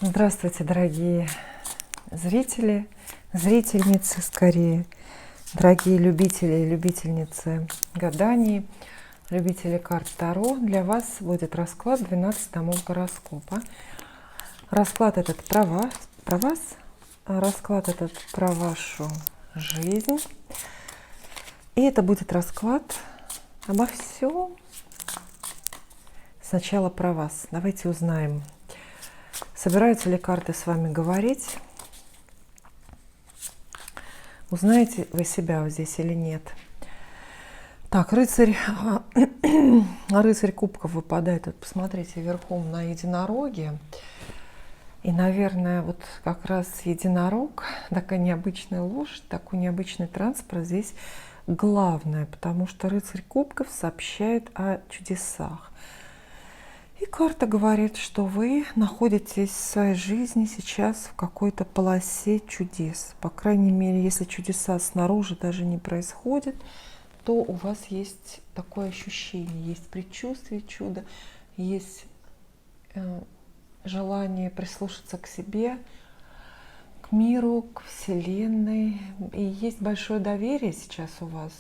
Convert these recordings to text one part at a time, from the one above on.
Здравствуйте, дорогие зрители, зрительницы скорее, дорогие любители и любительницы гаданий, любители карт Таро. Для вас будет расклад 12 томов гороскопа. Расклад этот про вас, расклад этот про вашу жизнь. И это будет расклад обо всем. Сначала про вас. Давайте узнаем, собираются ли карты с вами говорить. Узнаете вы себя здесь или нет. Так, рыцарь кубков выпадает. Вот посмотрите, верхом на единороге. И, наверное, вот как раз единорог, такая необычная лошадь, такой необычный транспорт здесь главное, потому что рыцарь кубков сообщает о чудесах. И карта говорит, что вы находитесь в своей жизни сейчас в какой-то полосе чудес. По крайней мере, если чудеса снаружи даже не происходят, то у вас есть такое ощущение, есть предчувствие чуда, есть желание прислушаться к себе, к миру, к Вселенной. И есть большое доверие сейчас у вас.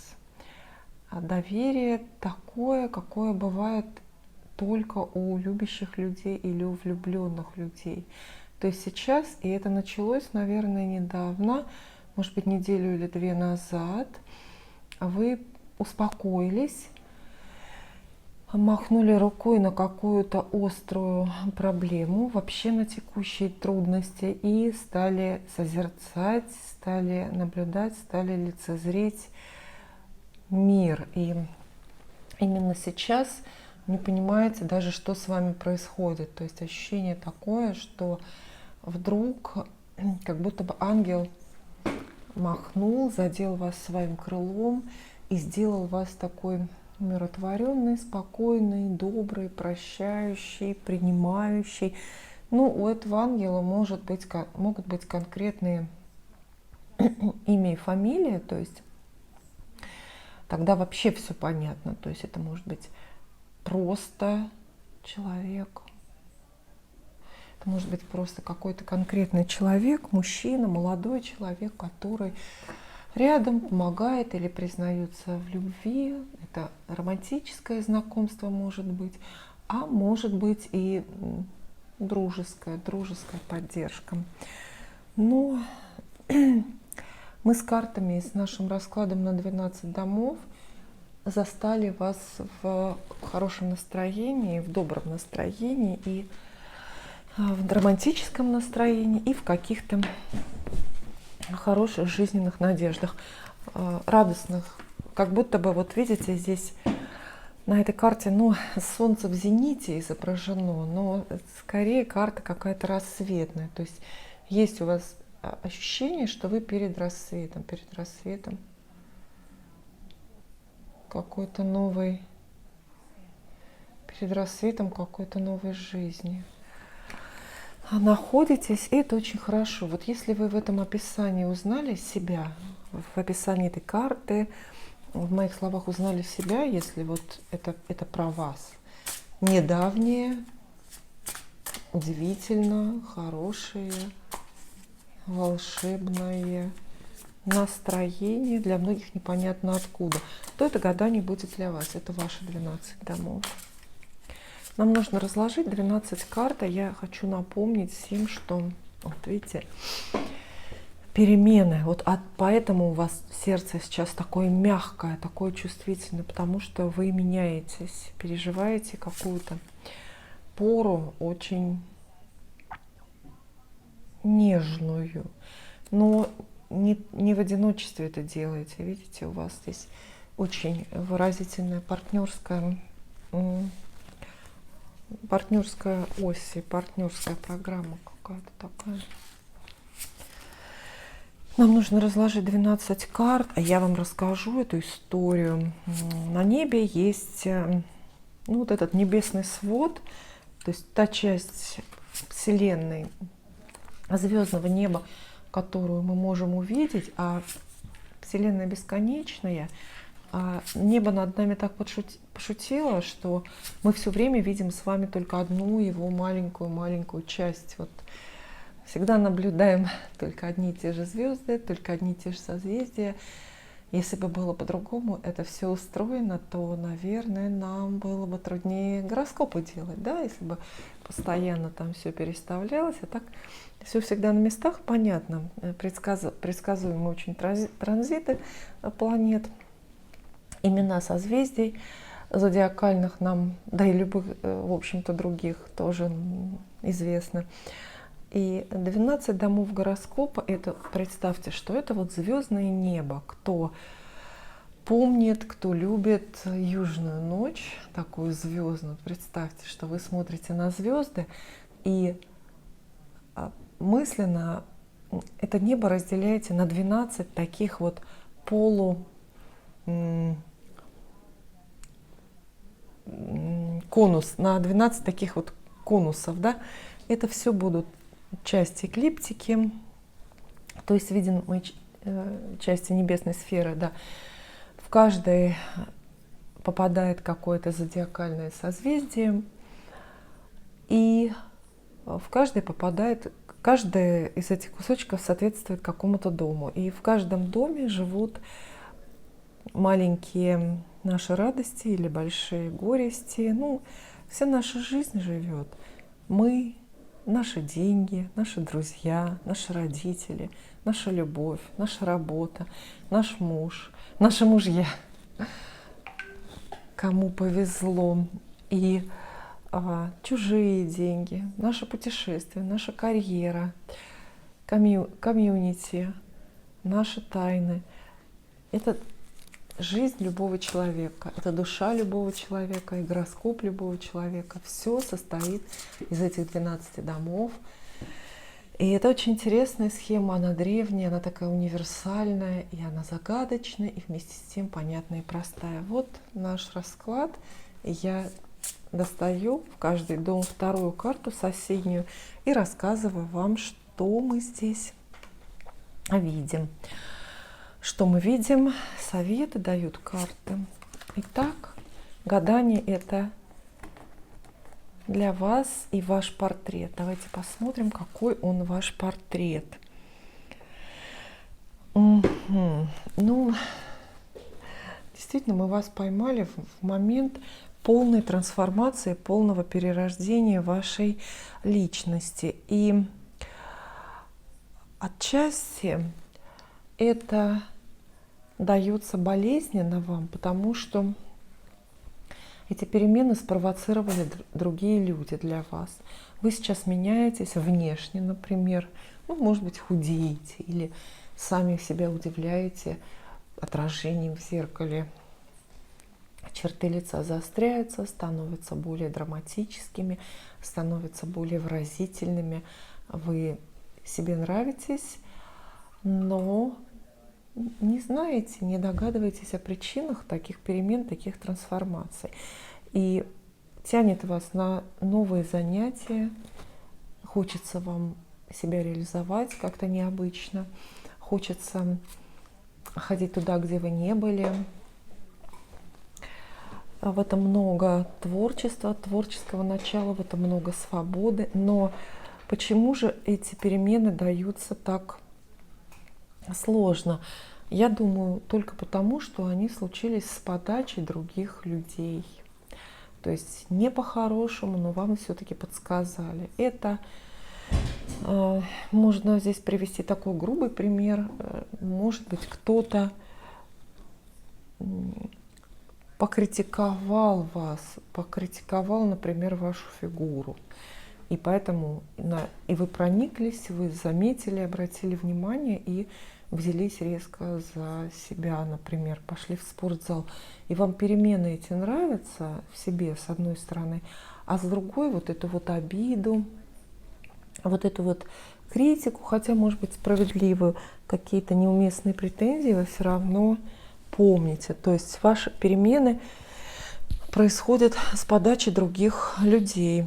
А доверие такое, какое бывает только у любящих людей или у влюбленных людей. То есть сейчас, и это началось, наверное, недавно, может быть, неделю или две назад, вы успокоились, махнули рукой на какую-то острую проблему, вообще на текущие трудности, и стали созерцать, стали наблюдать, стали лицезреть мир. И именно сейчас не понимаете даже, что с вами происходит. То есть ощущение такое, что вдруг как будто бы ангел махнул, задел вас своим крылом и сделал вас такой умиротворенный, спокойный, добрый, прощающий, принимающий. Ну, у этого ангела могут быть конкретные имя и фамилия, то есть тогда вообще все понятно. То есть это может быть просто человек. Это может быть просто какой-то конкретный человек, мужчина, молодой человек, который рядом помогает или признается в любви. Это романтическое знакомство может быть, а может быть и дружеская поддержка. Но мы с картами, с нашим раскладом на 12 домов застали вас в хорошем настроении, в добром настроении, и в романтическом настроении, и в каких-то хороших жизненных надеждах, радостных. Как будто бы, вот видите, здесь на этой карте, солнце в зените изображено, но скорее карта какая-то рассветная. То есть есть у вас ощущение, что вы перед рассветом какой-то новой, перед рассветом какой-то новой жизни находитесь, и это очень хорошо. Вот если вы в этом описании узнали себя, в описании этой карты, в моих словах узнали себя, если вот это про вас, недавнее, удивительно, хорошее, волшебное настроение, для многих непонятно откуда, то это гадание будет для вас. Это ваши 12 домов. Нам нужно разложить 12 карт, а я хочу напомнить всем, что, вот видите, перемены. Поэтому у вас сердце сейчас такое мягкое, такое чувствительное, потому что вы меняетесь, переживаете какую-то пору очень нежную, но не в одиночестве это делаете. Видите, у вас здесь очень выразительная партнерская ось, партнерская программа какая-то такая. Нам нужно разложить 12 карт, а я вам расскажу эту историю. На небе есть вот этот небесный свод, то есть та часть Вселенной, звездного неба, которую мы можем увидеть, а Вселенная бесконечная, а небо над нами так пошутила, что мы все время видим с вами только одну его маленькую часть. Вот всегда наблюдаем только одни и те же звезды, только одни и те же созвездия. Если бы было по-другому это все устроено, то, наверное, нам было бы труднее гороскопы делать, да, если бы постоянно там все переставлялось, а так все всегда на местах, понятно, предсказуемые очень транзиты планет, имена созвездий зодиакальных нам, да и любых, в общем-то, других тоже известны. И 12 домов гороскопа, это, представьте, что это вот звездное небо. Кто помнит, кто любит южную ночь, такую звездную, представьте, что вы смотрите на звезды и мысленно это небо разделяете на 12 таких вот на 12 таких вот конусов, да, это все будут части эклиптики, то есть видимые части небесной сферы, да. В каждой попадает какое-то зодиакальное созвездие, и в каждой попадает, каждый из этих кусочков соответствует какому-то дому, и в каждом доме живут маленькие наши радости или большие горести, ну, вся наша жизнь живет. Мы, наши деньги, наши друзья, наши родители, наша любовь, наша работа, наш муж, наши мужья, кому повезло, и чужие деньги, наше путешествие, наша карьера, комьюнити, наши тайны. Это жизнь любого человека, это душа любого человека, и гороскоп любого человека. Все состоит из этих 12 домов. И это очень интересная схема, она древняя, она такая универсальная, и она загадочная, и вместе с тем понятная и простая. Вот наш расклад. Я достаю в каждый дом вторую карту соседнюю и рассказываю вам, что мы здесь видим. Что мы видим? Советы дают карты. Итак, гадание это для вас и ваш портрет. Давайте посмотрим, какой он ваш портрет. Ну, действительно, мы вас поймали в момент полной трансформации, полного перерождения вашей личности. И отчасти это дается болезненно вам, потому что эти перемены спровоцировали другие люди для вас. Вы сейчас меняетесь внешне, например, ну, может быть, худеете или сами себя удивляете отражением в зеркале. Черты лица заостряются, становятся более драматическими, становятся более выразительными. Вы себе нравитесь, но не знаете, не догадываетесь о причинах таких перемен, таких трансформаций. И тянет вас на новые занятия, хочется вам себя реализовать как-то необычно, хочется ходить туда, где вы не были. В этом много творчества, творческого начала, в этом много свободы. Но почему же эти перемены даются так сложно? Я думаю, только потому, что они случились с подачей других людей. То есть не по-хорошему, но вам все-таки подсказали. Это можно здесь привести такой грубый пример. Может быть, кто-то покритиковал вас, покритиковал, например, вашу фигуру. И поэтому и вы прониклись, вы заметили, обратили внимание и взялись резко за себя, например, пошли в спортзал. И вам перемены эти нравятся в себе, с одной стороны, а с другой вот эту вот обиду, вот эту вот критику, хотя, может быть, справедливую, какие-то неуместные претензии вы все равно помните. То есть ваши перемены происходят с подачи других людей.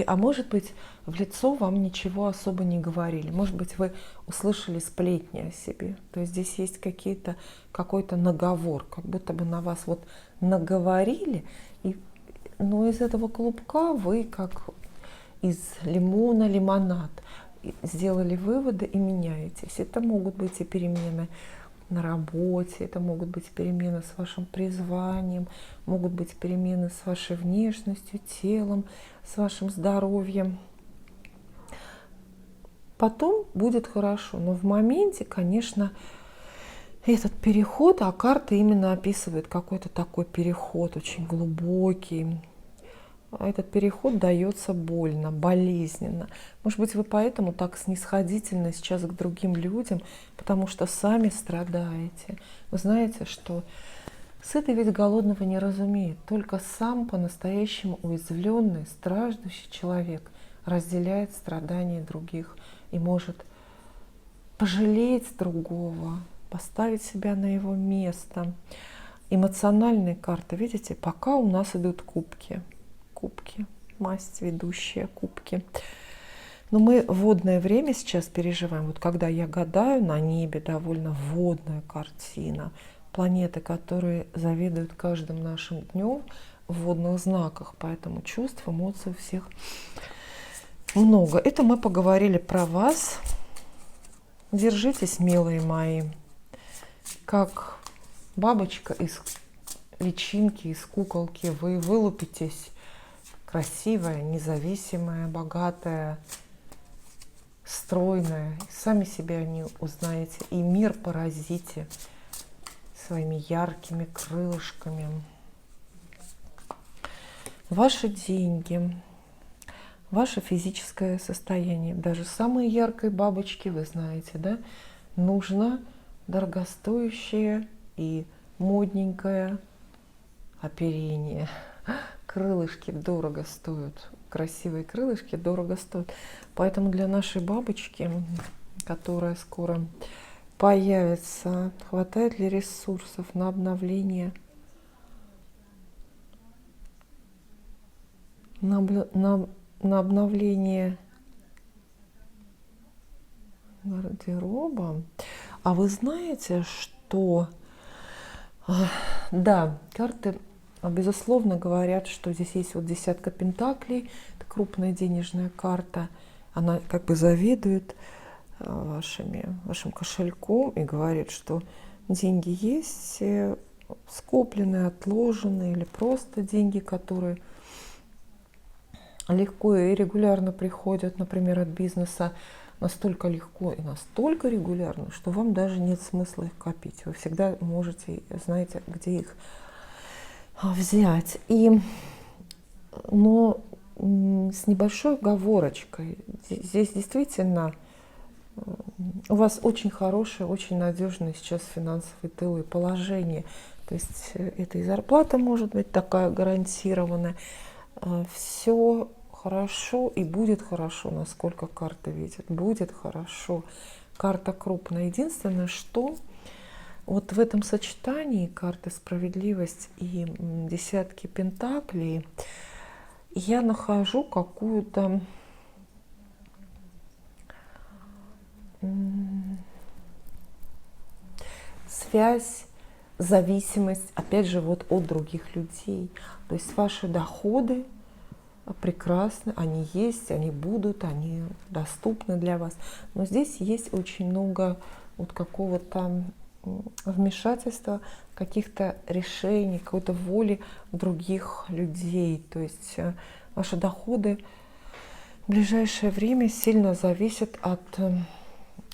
А может быть, в лицо вам ничего особо не говорили. Может быть, вы услышали сплетни о себе. То есть здесь есть какой-то наговор, как будто бы на вас вот наговорили, но из этого клубка вы как из лимона лимонад сделали выводы и меняетесь. Это могут быть и перемены на работе, это могут быть перемены с вашим призванием, могут быть перемены с вашей внешностью, телом, с вашим здоровьем. Потом будет хорошо, но в моменте, конечно, этот переход, а карта именно описывает какой-то такой переход очень глубокий. Этот переход дается больно, болезненно. Может быть, вы поэтому так снисходительны сейчас к другим людям, потому что сами страдаете. Вы знаете, что сытый ведь голодного не разумеет. Только сам по-настоящему уязвленный, страждущий человек разделяет страдания других и может пожалеть другого, поставить себя на его место. Эмоциональные карты, видите, пока у нас идут кубки, масть ведущая, кубки. Но мы водное время сейчас переживаем. Вот когда я гадаю, на небе довольно водная картина. Планеты, которые заведуют каждым нашим днем в водных знаках. Поэтому чувств, эмоций у всех много. Это мы поговорили про вас. Держитесь, милые мои, как бабочка из личинки, из куколки. Вы вылупитесь красивая, независимая, богатая, стройная. И сами себя не узнаете. И мир поразите своими яркими крылышками. Ваши деньги, ваше физическое состояние. Даже самой яркой бабочке, вы знаете, да, нужно дорогостоящее и модненькое оперение. Крылышки дорого стоят. Красивые крылышки дорого стоят. Поэтому для нашей бабочки, которая скоро появится, хватает ли ресурсов на обновление, на обновление гардероба? А вы знаете, что да, карты безусловно говорят, что здесь есть вот десятка пентаклей, это крупная денежная карта, она как бы заведует вашим кошельком и говорит, что деньги есть, скопленные, отложенные или просто деньги, которые легко и регулярно приходят, например, от бизнеса, настолько легко и настолько регулярно, что вам даже нет смысла их копить. Вы всегда можете, знаете, где их взять. Но с небольшой оговорочкой. Здесь действительно у вас очень хорошее, очень надежное сейчас финансовое тыл и положение. То есть это и зарплата может быть такая гарантированная. Все хорошо и будет хорошо, насколько карта видит. Будет хорошо. Карта крупная. Единственное, что вот в этом сочетании карты справедливость и десятки пентаклей я нахожу какую-то связь, зависимость, опять же, вот от других людей. То есть ваши доходы прекрасны, они есть, они будут, они доступны для вас. Но здесь есть очень много вот какого-то вмешательства, каких-то решений, какой-то воли других людей. То есть ваши доходы в ближайшее время сильно зависят от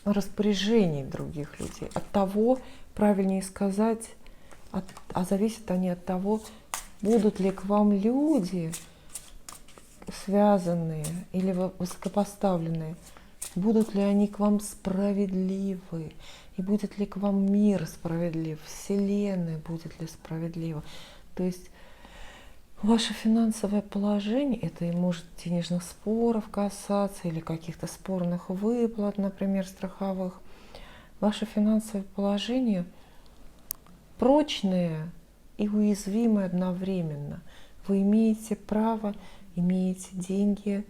распоряжений других людей, от того, правильнее сказать, а зависят они от того, будут ли к вам люди связанные или высокопоставленные, будут ли они к вам справедливы, и будет ли к вам мир справедлив, Вселенная будет ли справедлива. То есть ваше финансовое положение, это и может денежных споров касаться, или каких-то спорных выплат, например, страховых. Ваше финансовое положение прочное и уязвимое одновременно. Вы имеете право, имеете деньги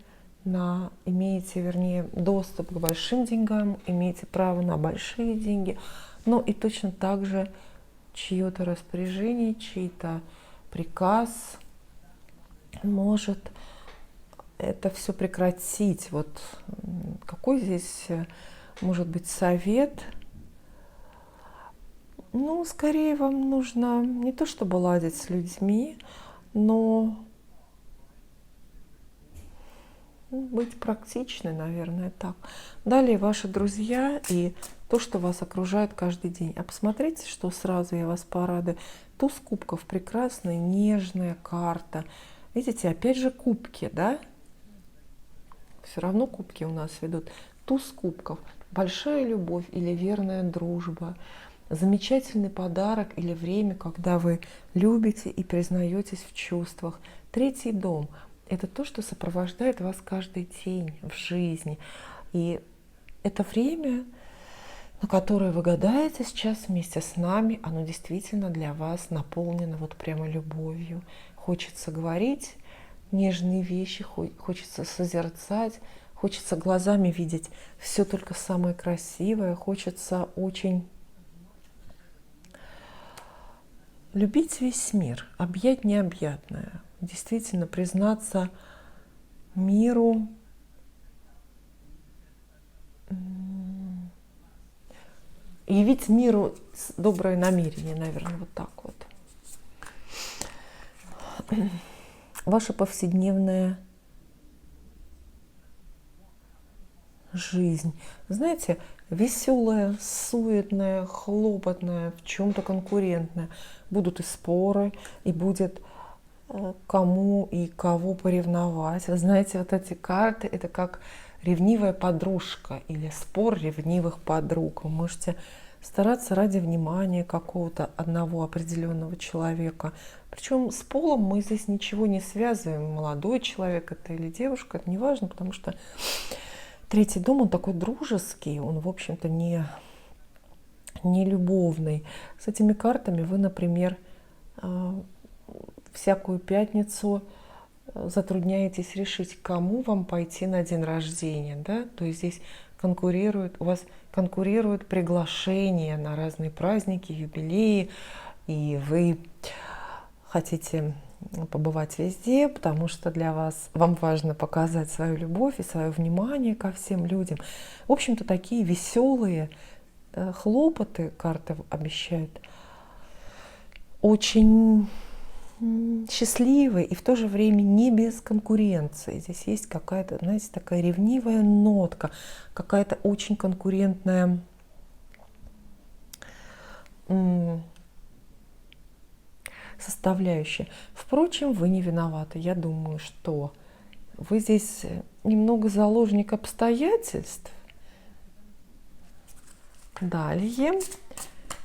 имеете, вернее, доступ к большим деньгам, имеете право на большие деньги, но и точно так же чье-то распоряжение, чей-то приказ может это все прекратить. Вот какой здесь может быть совет? Ну, скорее вам нужно не то чтобы ладить с людьми, но быть практичной, наверное, так. Далее ваши друзья и то, что вас окружает каждый день. А посмотрите, что сразу я вас порадую. Туз кубков, прекрасная, нежная карта. Видите, опять же кубки, да? Все равно кубки у нас ведут. Туз кубков, большая любовь или верная дружба, замечательный подарок или время, когда вы любите и признаетесь в чувствах. Третий дом – это то, что сопровождает вас каждый день в жизни. И это время, на которое вы гадаете сейчас вместе с нами, оно действительно для вас наполнено вот прямо любовью. Хочется говорить нежные вещи, хочется созерцать, хочется глазами видеть все только самое красивое, хочется очень любить весь мир, объять необъятное, действительно признаться миру, явить миру доброе намерение, наверное, вот так вот. Ваша повседневная жизнь, знаете, веселая, суетная, хлопотная, в чем-то конкурентная. Будут и споры, и будет кому и кого поревновать. Вы знаете, вот эти карты – это как ревнивая подружка или спор ревнивых подруг. Вы можете стараться ради внимания какого-то одного определенного человека. Причем с полом мы здесь ничего не связываем. Молодой человек это или девушка, это не важно, потому что третий дом, он такой дружеский, он, в общем-то, не любовный. С этими картами вы, например, всякую пятницу затрудняетесь решить, кому вам пойти на день рождения, да? То есть здесь у вас конкурируют приглашения на разные праздники, юбилеи, и вы хотите побывать везде, потому что вам важно показать свою любовь и свое внимание ко всем людям. В общем-то, такие веселые хлопоты карты обещают. Очень счастливые и в то же время не без конкуренции. Здесь есть какая-то, знаете, такая ревнивая нотка, какая-то очень конкурентная составляющая. Впрочем, вы не виноваты. Я думаю, что вы здесь немного заложник обстоятельств. Далее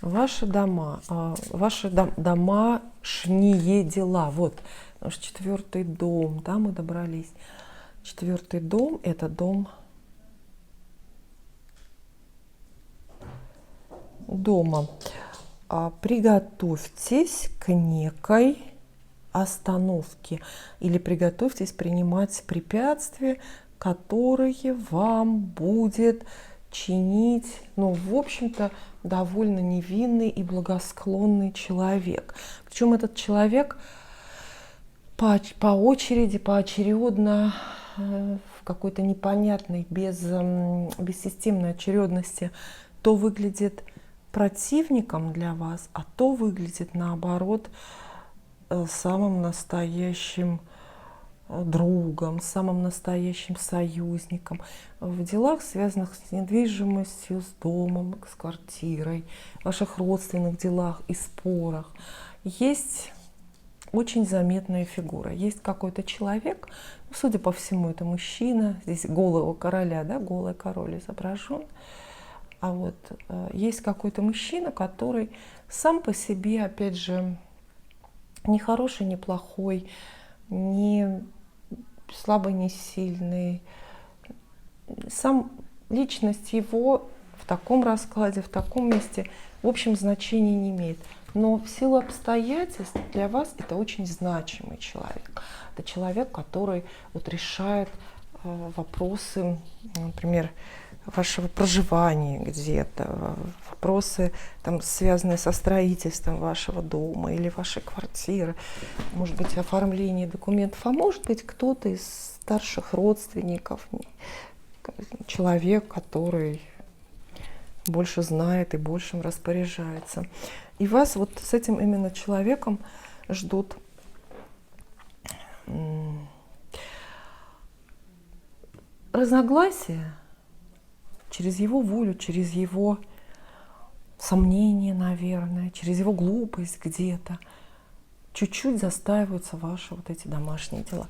ваши домашние дела. Вот наш 4-й дом, да, мы добрались. 4-й дом – это дом дома. Приготовьтесь к некой остановке или приготовьтесь принимать препятствия, которые вам будет чинить, ну, в общем-то, довольно невинный и благосклонный человек. Причем этот человек по очереди, поочередно, в какой-то непонятной, бессистемной очередности то выглядит противником для вас, а то выглядит наоборот самым настоящим другом, самым настоящим союзником в делах, связанных с недвижимостью, с домом, с квартирой, в ваших родственных делах и спорах. Есть очень заметная фигура. Есть какой-то человек, судя по всему, это мужчина, здесь голого короля, да, голый король изображен. А вот есть какой-то мужчина, который сам по себе, опять же, не хороший, не плохой, не слабый, не сильный. Сам личность его в таком раскладе, в таком месте, в общем, значения не имеет. Но в силу обстоятельств для вас это очень значимый человек. Это человек, который вот решает вопросы, например, вашего проживания где-то, вопросы, там, связанные со строительством вашего дома или вашей квартиры, может быть, оформление документов, а может быть, кто-то из старших родственников, человек, который больше знает и большим распоряжается. И вас вот с этим именно человеком ждут разногласия через его волю, через его сомнения, наверное, через его глупость где-то. Чуть-чуть застаиваются ваши вот эти домашние дела.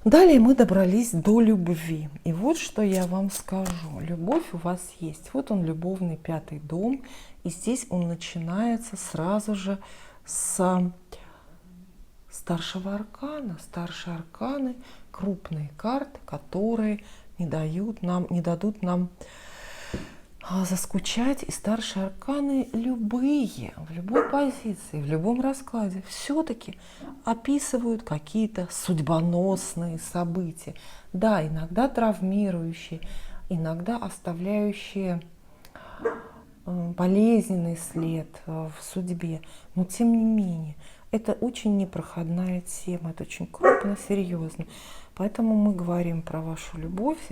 Далее мы добрались до любви. И вот что я вам скажу. Любовь у вас есть. Вот он, любовный 5-й дом. И здесь он начинается сразу же с старшего аркана. Старшие арканы, крупные карты, которые не дадут нам заскучать. И старшие арканы любые, в любой позиции, в любом раскладе, все-таки описывают какие-то судьбоносные события. Да, иногда травмирующие, иногда оставляющие болезненный след в судьбе. Но тем не менее, это очень непроходная тема, это очень крупно, серьезно. Поэтому мы говорим про вашу любовь,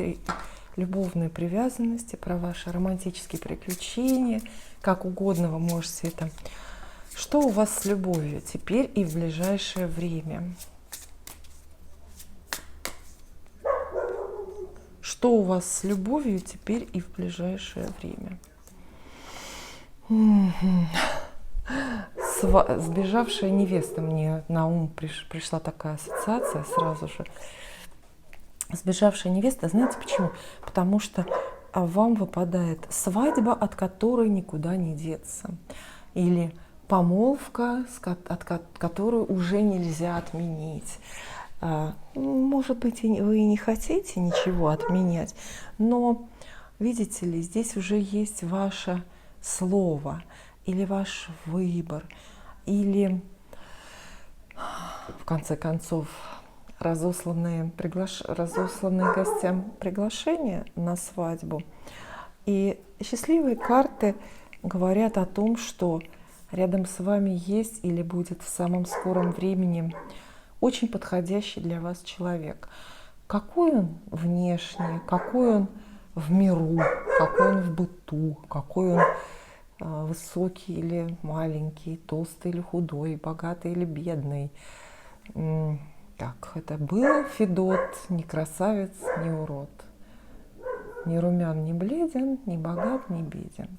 любовные привязанности, про ваши романтические приключения, как угодно вы можете это. Что у вас с любовью теперь и в ближайшее время? Что у вас с любовью теперь и в ближайшее время? Сбежавшая невеста, мне на ум пришла такая ассоциация сразу же. Сбежавшая невеста, знаете почему? Потому что вам выпадает свадьба, от которой никуда не деться. Или помолвка, которую уже нельзя отменить. Может быть, вы и не хотите ничего отменять, но, видите ли, здесь уже есть ваше слово, или ваш выбор, или, в конце концов, разосланные гостям приглашения на свадьбу. И счастливые карты говорят о том, что рядом с вами есть или будет в самом скором времени очень подходящий для вас человек. Какой он внешне, какой он в миру, какой он в быту, какой он высокий или маленький, толстый или худой, богатый или бедный. Так, это был Федот, не красавец, не урод, ни румян, ни бледен, ни богат, ни беден.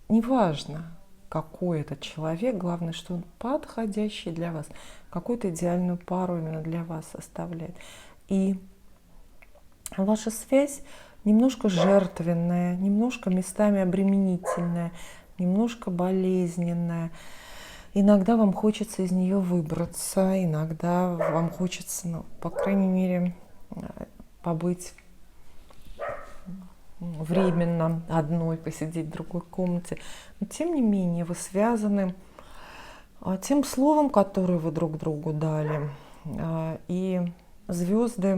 Неважно, какой этот человек, главное, что он подходящий для вас, какую-то идеальную пару именно для вас составляет. И ваша связь немножко жертвенная, немножко местами обременительная, немножко болезненная. Иногда вам хочется из нее выбраться, иногда вам хочется, по крайней мере, побыть временно одной, посидеть в другой комнате. Но тем не менее вы связаны тем словом, которое вы друг другу дали. И звезды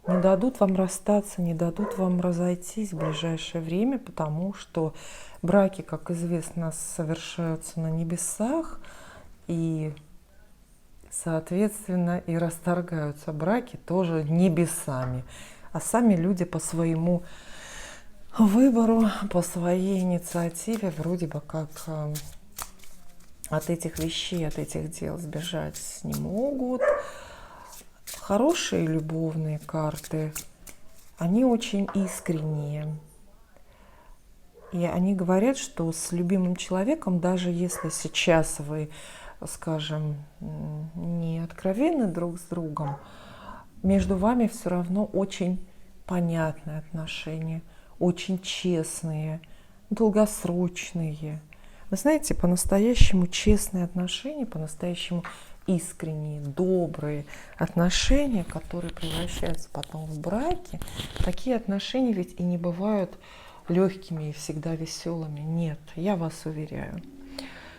не дадут вам расстаться, не дадут вам разойтись в ближайшее время, потому что браки, как известно, совершаются на небесах, и, соответственно, и расторгаются браки тоже небесами. А сами люди по своему выбору, по своей инициативе вроде бы как от этих вещей, от этих дел сбежать не могут. Хорошие любовные карты, они очень искренние. И они говорят, что с любимым человеком, даже если сейчас вы, скажем, не откровенны друг с другом, между вами все равно очень понятные отношения, очень честные, долгосрочные. Вы знаете, по-настоящему честные отношения, по-настоящему искренние, добрые отношения, которые превращаются потом в браки, такие отношения ведь и не бывают легкими и всегда веселыми. Нет, я вас уверяю.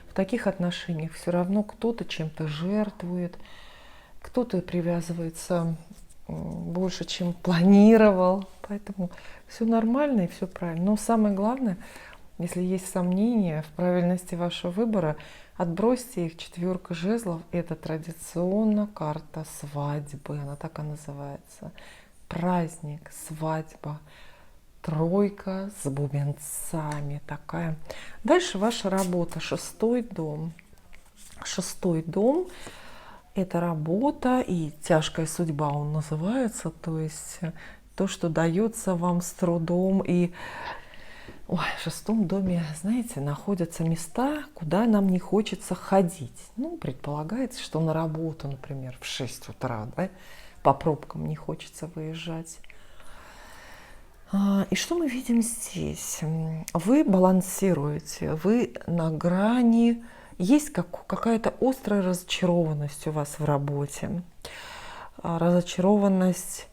В таких отношениях все равно кто-то чем-то жертвует, кто-то привязывается больше, чем планировал. Поэтому все нормально и все правильно. Но самое главное, если есть сомнения в правильности вашего выбора, отбросьте их. Четверка жезлов — это традиционно карта свадьбы. Она так и называется. Праздник, свадьба. Тройка с бубенцами такая. Дальше ваша работа. 6-й дом. 6-й дом — это работа и тяжкая судьба он называется. То есть то, что дается вам с трудом. И в 6-м доме, знаете, находятся места, куда нам не хочется ходить. Ну, предполагается, что на работу, например, в 6 утра, да, по пробкам не хочется выезжать. И что мы видим здесь? Вы балансируете, вы на грани, есть какая-то острая разочарованность у вас в работе. Разочарованность.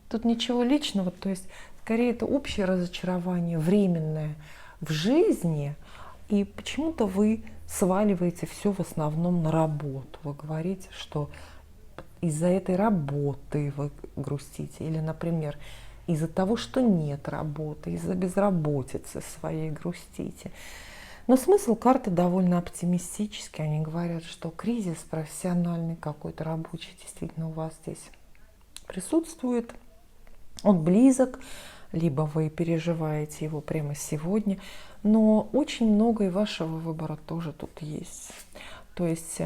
Тут ничего личного, то есть скорее это общее разочарование, временное в жизни, и почему-то вы сваливаете все в основном на работу. Вы говорите, что из-за этой работы вы грустите, или, например, из-за того, что нет работы, из-за безработицы своей грустите. Но смысл карты довольно оптимистический. Они говорят, что кризис профессиональный какой-то, рабочий, действительно у вас здесь присутствует. Он близок, либо вы переживаете его прямо сегодня. Но очень много и вашего выбора тоже тут есть. То есть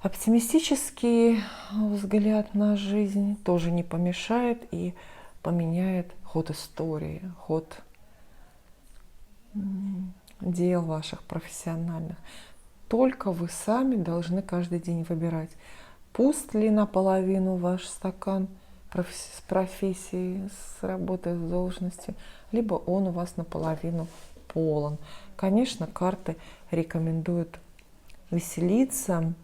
оптимистический взгляд на жизнь тоже не помешает и поменяет ход истории, ход дел ваших профессиональных. Только вы сами должны каждый день выбирать, пуст ли наполовину ваш стакан с профессией, с работой, с должностью, либо он у вас наполовину полон. Конечно, карты рекомендуют веселиться,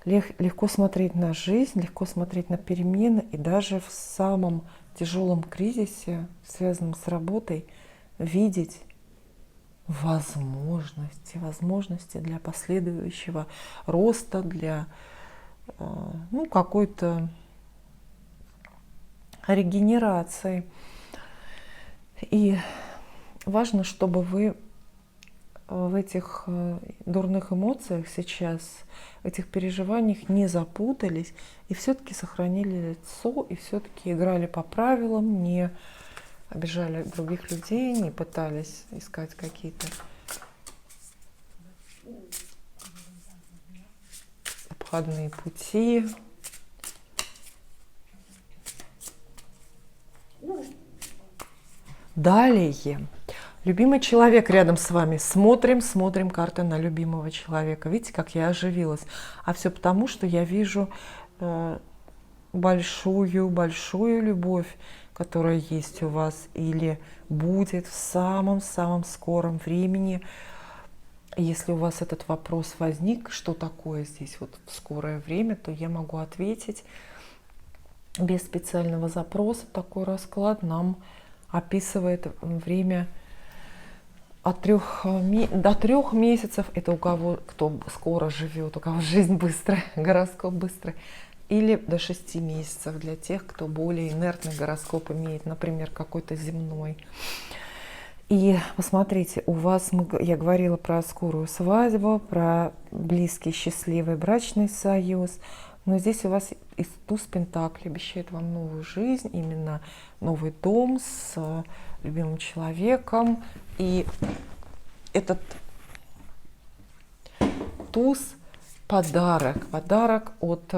легко смотреть на жизнь, легко смотреть на перемены, и даже в самом тяжелом кризисе, связанном с работой, видеть возможности для последующего роста, для какой-то регенерации. И важно, чтобы вы в этих дурных эмоциях сейчас, в этих переживаниях не запутались и все-таки сохранили лицо, и все-таки играли по правилам, не обижали других людей, не пытались искать какие-то обходные пути. Далее. Любимый человек рядом с вами. Смотрим карты на любимого человека. Видите, как я оживилась? А все потому, что я вижу большую любовь, которая есть у вас или будет в самом-самом скором времени. Если у вас этот вопрос возник, что такое здесь вот в скорое время, то я могу ответить без специального запроса. Такой расклад нам описывает время от 3 до 3 месяцев. Это у кого, кто скоро живет, у кого жизнь быстрая, гороскоп быстрый. Или до 6 месяцев для тех, кто более инертный гороскоп имеет, например, какой-то земной. И посмотрите, у вас, я говорила про скорую свадьбу, про близкий, счастливый брачный союз. Но здесь у вас и туз пентаклей обещает вам новую жизнь, именно новый дом с любимым человеком. И этот туз подарок от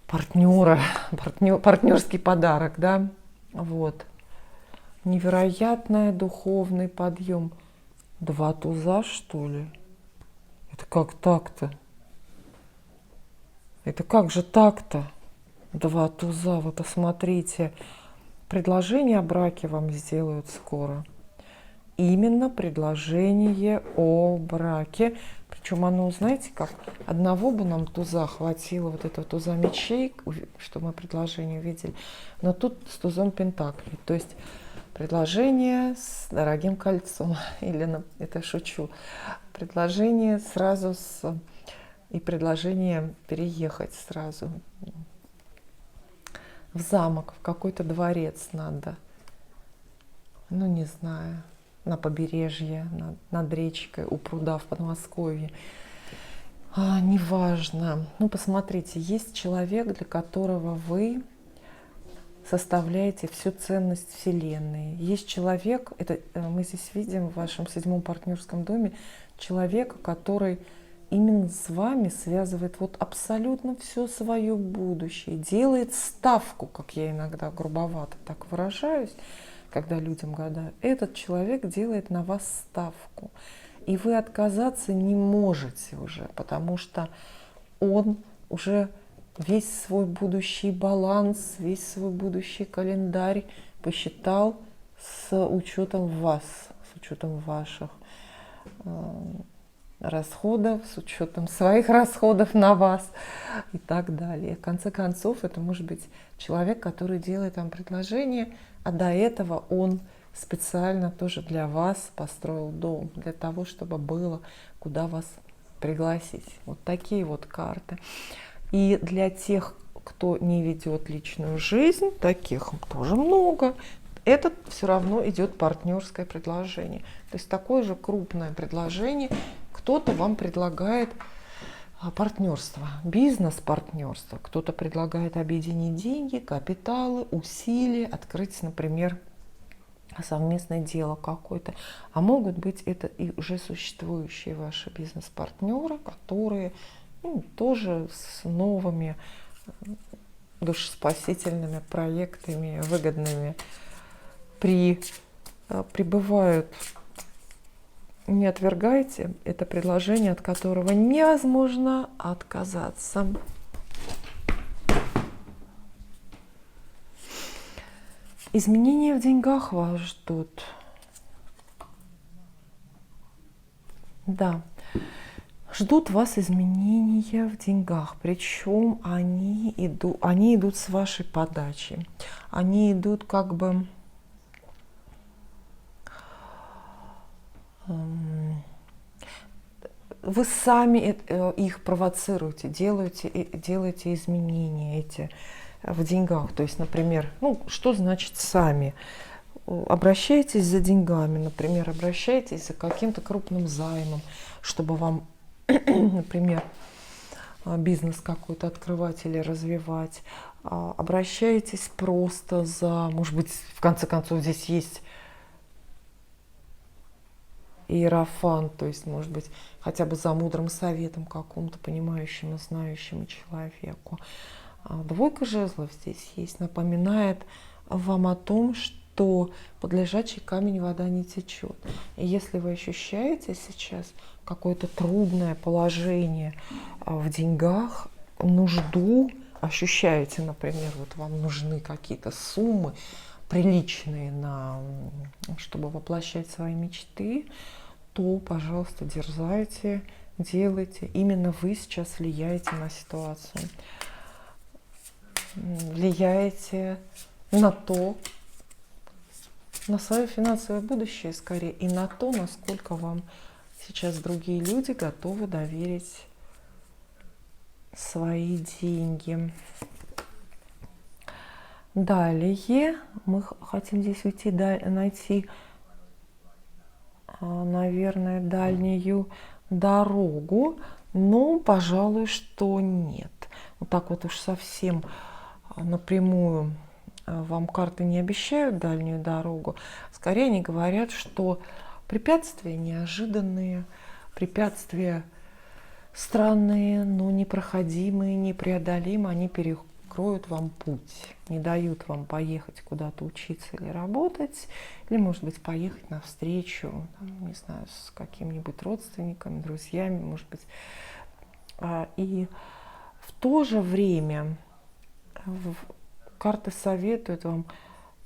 партнера, партнерский подарок, да, вот. Невероятный духовный подъем. 2 туза, что ли? Это как так-то? Это как же так-то? 2 туза, вы посмотрите. Предложение о браке вам сделают скоро. Именно предложение о браке. Причем оно, знаете, как одного бы нам туза хватило, вот этого туза мечей, что мы предложение увидели. Но тут с тузом пентаклей. То есть предложение с дорогим кольцом. Или, это шучу, предложение сразу с и предложение переехать сразу в замок, в какой-то дворец надо. Ну, не знаю, на побережье, над речкой, у пруда в Подмосковье. Неважно. Ну, посмотрите, есть человек, для которого вы составляете всю ценность Вселенной. Есть человек, это мы здесь видим в вашем 7-м партнерском доме, человека, который именно с вами связывает вот абсолютно все свое будущее, делает ставку, как я иногда грубовато так выражаюсь, когда людям гадаю. Этот человек делает на вас ставку, и вы отказаться не можете уже, потому что он уже весь свой будущий баланс, весь свой будущий календарь посчитал с учетом вас, с учетом ваших расходов, с учетом своих расходов на вас и так далее. В конце концов, это может быть человек, который делает вам предложение, а до этого он специально тоже для вас построил дом, для того, чтобы было куда вас пригласить. Вот такие вот карты. И для тех, кто не ведет личную жизнь, таких тоже много, это все равно идет партнерское предложение. То есть такое же крупное предложение. Кто-то вам предлагает партнерство, бизнес-партнерство. Кто-то предлагает объединить деньги, капиталы, усилия, открыть, например, совместное дело какое-то. А могут быть это и уже существующие ваши бизнес-партнеры, которые тоже с новыми душеспасительными проектами, выгодными, прибывают. Не отвергайте это предложение, от которого невозможно отказаться. Изменения в деньгах вас ждут. Да, ждут вас изменения в деньгах, причем они идут с вашей подачи. Они идут как бы вы сами их провоцируете, делаете изменения эти в деньгах. То есть, например, что значит сами? Обращайтесь за деньгами, например, обращайтесь за каким-то крупным займом, чтобы вам, например, бизнес какой-то открывать или развивать. Обращайтесь просто за, может быть, в конце концов, здесь есть иерофант, то есть, может быть, хотя бы за мудрым советом какому-то понимающему, знающему человеку. Двойка жезлов здесь есть, напоминает вам о том, что под лежачий камень вода не течет. И если вы ощущаете сейчас какое-то трудное положение в деньгах, нужду, ощущаете, например, вот вам нужны какие-то суммы приличные, чтобы воплощать свои мечты, то, пожалуйста, дерзайте, делайте. Именно вы сейчас влияете на ситуацию. Влияете на свое финансовое будущее скорее, и на то, насколько вам сейчас другие люди готовы доверить свои деньги. Далее мы хотим здесь найти, наверное, дальнюю дорогу, но, пожалуй, что нет. Вот так вот уж совсем напрямую вам карты не обещают дальнюю дорогу. Скорее они говорят, что препятствия неожиданные, препятствия странные, но непроходимые, непреодолимые, они перекроют вам путь, не дают вам поехать куда-то учиться или работать, или, может быть, поехать навстречу, не знаю, с какими-нибудь родственниками, друзьями, может быть. И в то же время карты советуют вам: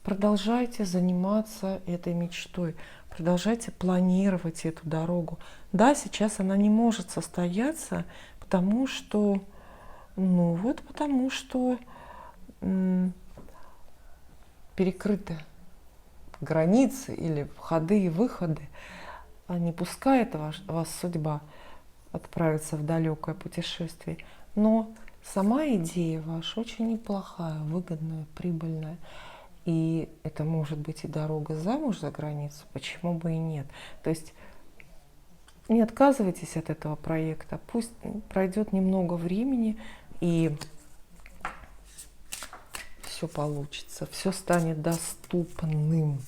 продолжайте заниматься этой мечтой, продолжайте планировать эту дорогу. Да, сейчас она не может состояться, потому что перекрыты границы или входы и выходы, не пускает вас судьба. отправиться в далекое путешествие. Но сама идея ваша очень неплохая, выгодная, прибыльная. И это может быть и дорога замуж за границу, почему бы и нет. То есть не отказывайтесь от этого проекта, пусть пройдет немного времени, и все получится, все станет доступным.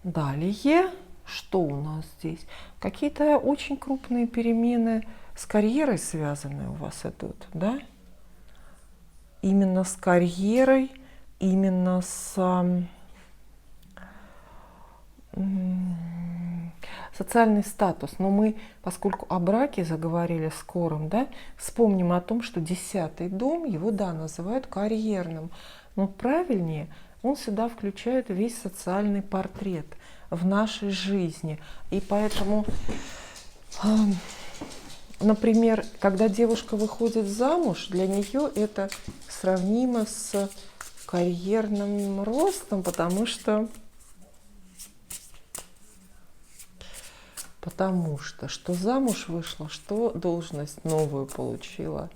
Далее, что у нас здесь? Какие-то очень крупные перемены с карьерой связанные у вас идут, да? Именно с карьерой, именно с социальный статус. Но мы, поскольку о браке заговорили скором, да, вспомним о том, что 10-й дом, его, да, называют карьерным. Но правильнее, он сюда включает весь социальный портрет в нашей жизни. И поэтому, например, когда девушка выходит замуж, для нее это сравнимо с карьерным ростом, потому что что замуж вышла, что должность новую получила.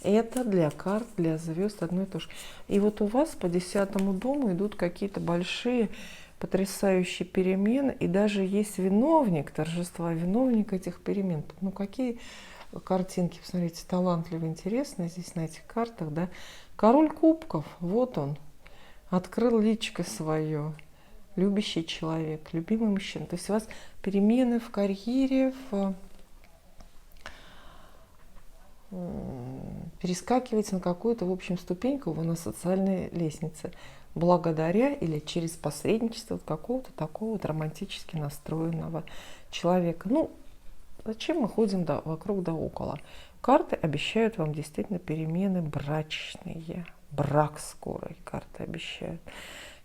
Это для карт, для звезд одно и то же. И вот у вас по 10-му дому идут какие-то большие, потрясающие перемены. И даже есть виновник торжества, виновник этих перемен. Ну, какие картинки, посмотрите, талантливые, интересные здесь на этих картах, да. Король кубков, вот он, открыл личико свое. Любящий человек, любимый мужчина. То есть у вас перемены в карьере, перескакиваете на какую-то, в общем, ступеньку вы на социальной лестнице, благодаря или через посредничество какого-то такого вот романтически настроенного человека. Ну, зачем мы ходим вокруг да около? Карты обещают вам действительно перемены брачные. Брак скорый карты обещают.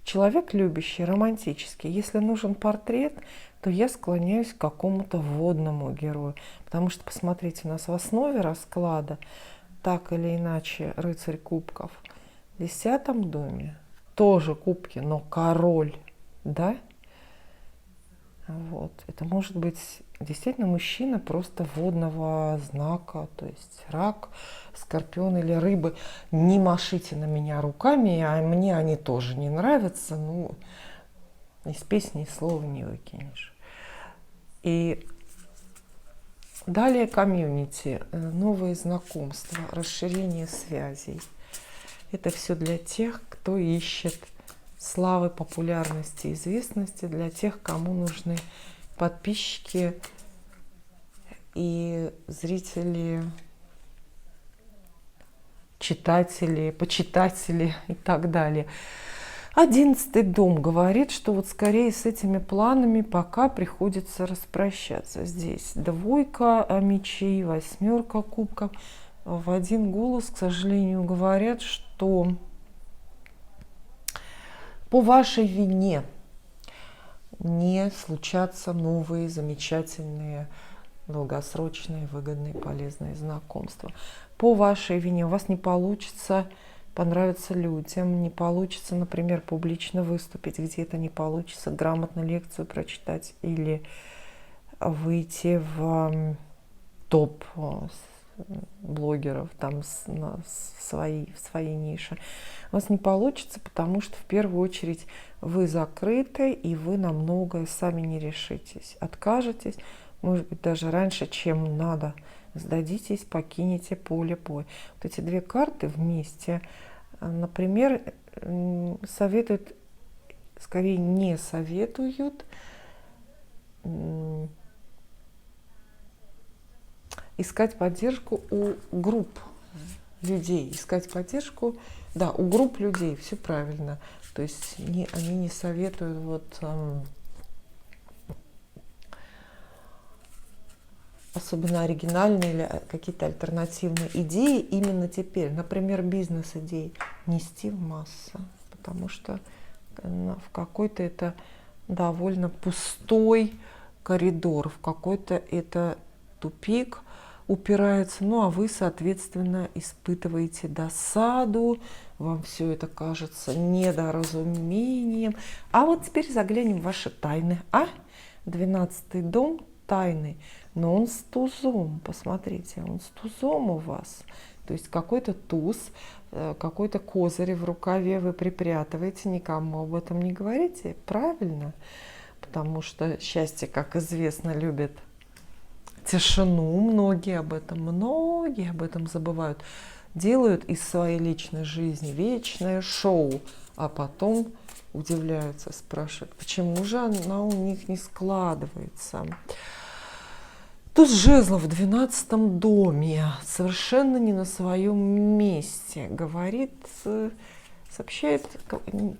Человек любящий, романтический. Если нужен портрет, то я склоняюсь к какому-то водному герою. Потому что, посмотрите, у нас в основе расклада, так или иначе, рыцарь кубков. В 10-м доме тоже кубки, но король, да? Вот. Это может быть действительно мужчина просто водного знака, то есть рак, скорпион или рыбы. Не машите на меня руками, а мне они тоже не нравятся. Ну, из песни слова не выкинешь. И далее комьюнити, новые знакомства, расширение связей. Это все для тех, кто ищет славы, популярности, известности, для тех, кому нужны подписчики и зрители, читатели, почитатели и так далее. 11-й дом говорит, что вот скорее с этими планами пока приходится распрощаться. Здесь двойка мечей, 8 кубков. В один голос, к сожалению, говорят, что по вашей вине не случатся новые замечательные, долгосрочные, выгодные, полезные знакомства. По вашей вине у вас не получится понравиться людям, не получится, например, публично выступить где-то, не получится грамотно лекцию прочитать или выйти в топ блогеров там в своей нише. У вас не получится, потому что в первую очередь вы закрыты, и вы на многое сами не решитесь. Откажетесь, может быть, даже раньше, чем надо. Сдадитесь, покинете поле боя. Вот эти две карты вместе, например, советуют, скорее не советуют искать поддержку у групп людей. Искать поддержку, да, у групп людей, все правильно. То есть они не советуют вот особенно оригинальные или какие-то альтернативные идеи именно теперь. Например, бизнес-идеи нести в массы, потому что в какой-то это довольно пустой коридор, в какой-то это тупик упирается, ну а вы, соответственно, испытываете досаду, вам все это кажется недоразумением. А вот теперь заглянем в ваши тайны. 12-й дом, тайный, но он с тузом, посмотрите, он с тузом у вас. То есть какой-то туз, какой-то козырь в рукаве вы припрятываете, никому об этом не говорите, правильно? Потому что счастье, как известно, любит тишину, многие об этом забывают. Делают из своей личной жизни вечное шоу, а потом удивляются, спрашивают, почему же она у них не складывается. Туз жезлов в 12 доме, совершенно не на своем месте, говорит, сообщает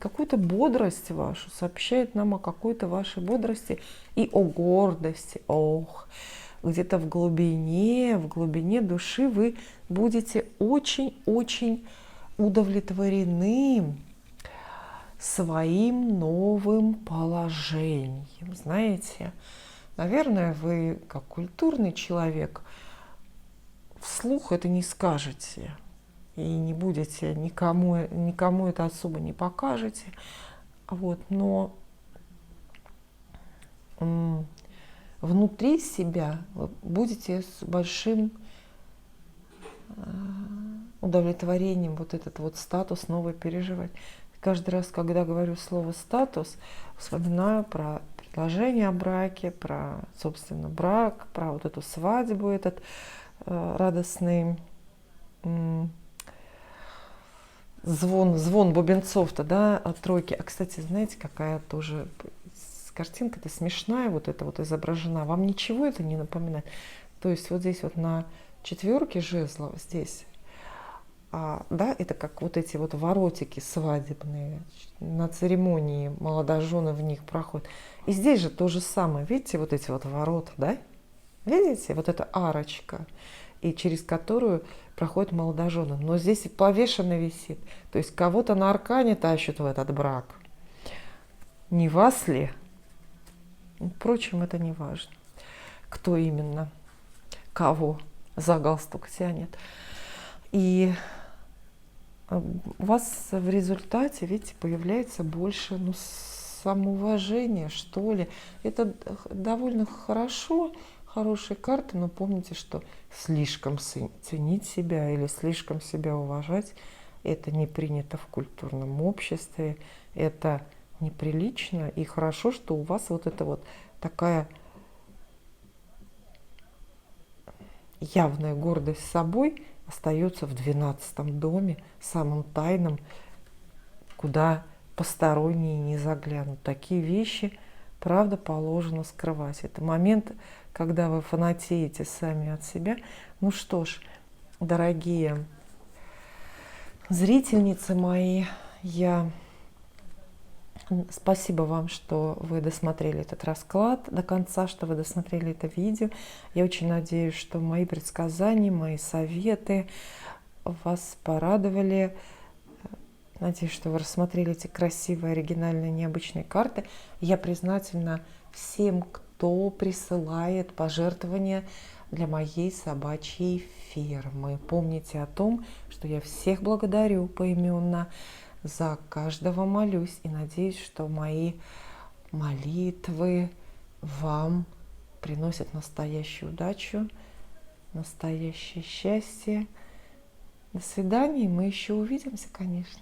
какую-то бодрость вашу, сообщает нам о какой-то вашей бодрости и о гордости. Ох, где-то в глубине души вы будете очень-очень удовлетворены своим новым положением. Знаете, наверное, вы, как культурный человек, вслух это не скажете и не будете никому это особо не покажете. Вот, но внутри себя вы будете с большим удовлетворением вот этот вот статус новый переживать. Каждый раз, когда говорю слово «статус», вспоминаю про предложение о браке, про, собственно, брак, про вот эту свадьбу, этот радостный звон бубенцов-то, да, от тройки. А, кстати, знаете, какая тоже картинка-то смешная, вот эта вот изображена. Вам ничего это не напоминает? То есть вот здесь вот на 4 жезлов, здесь, да, это как вот эти вот воротики свадебные, на церемонии молодожены в них проходят. И здесь же то же самое, видите, вот эти вот ворота, да? Видите, вот эта арочка, и через которую проходят молодожены. Но здесь и повешено висит, то есть кого-то на аркане тащат в этот брак. Не вас ли? Впрочем, это не важно, кто именно, кого за галстук тянет. И у вас в результате, видите, появляется больше самоуважения, что ли. Это довольно хорошо, хорошие карты, но помните, что слишком ценить себя или слишком себя уважать, это не принято в культурном обществе, это неприлично. И хорошо, что у вас вот эта вот такая явная гордость собой остается в 12 доме, самым тайным, куда посторонние не заглянут. Такие вещи, правда, положено скрывать. Это момент, когда вы фанатеете сами от себя. Ну что ж, дорогие зрительницы мои, спасибо вам, что вы досмотрели этот расклад до конца, что вы досмотрели это видео. Я очень надеюсь, что мои предсказания, мои советы вас порадовали. Надеюсь, что вы рассмотрели эти красивые, оригинальные, необычные карты. Я признательна всем, кто присылает пожертвования для моей собачьей фермы. Помните о том, что я всех благодарю поименно. За каждого молюсь и надеюсь, что мои молитвы вам приносят настоящую удачу, настоящее счастье. До свидания, мы еще увидимся, конечно.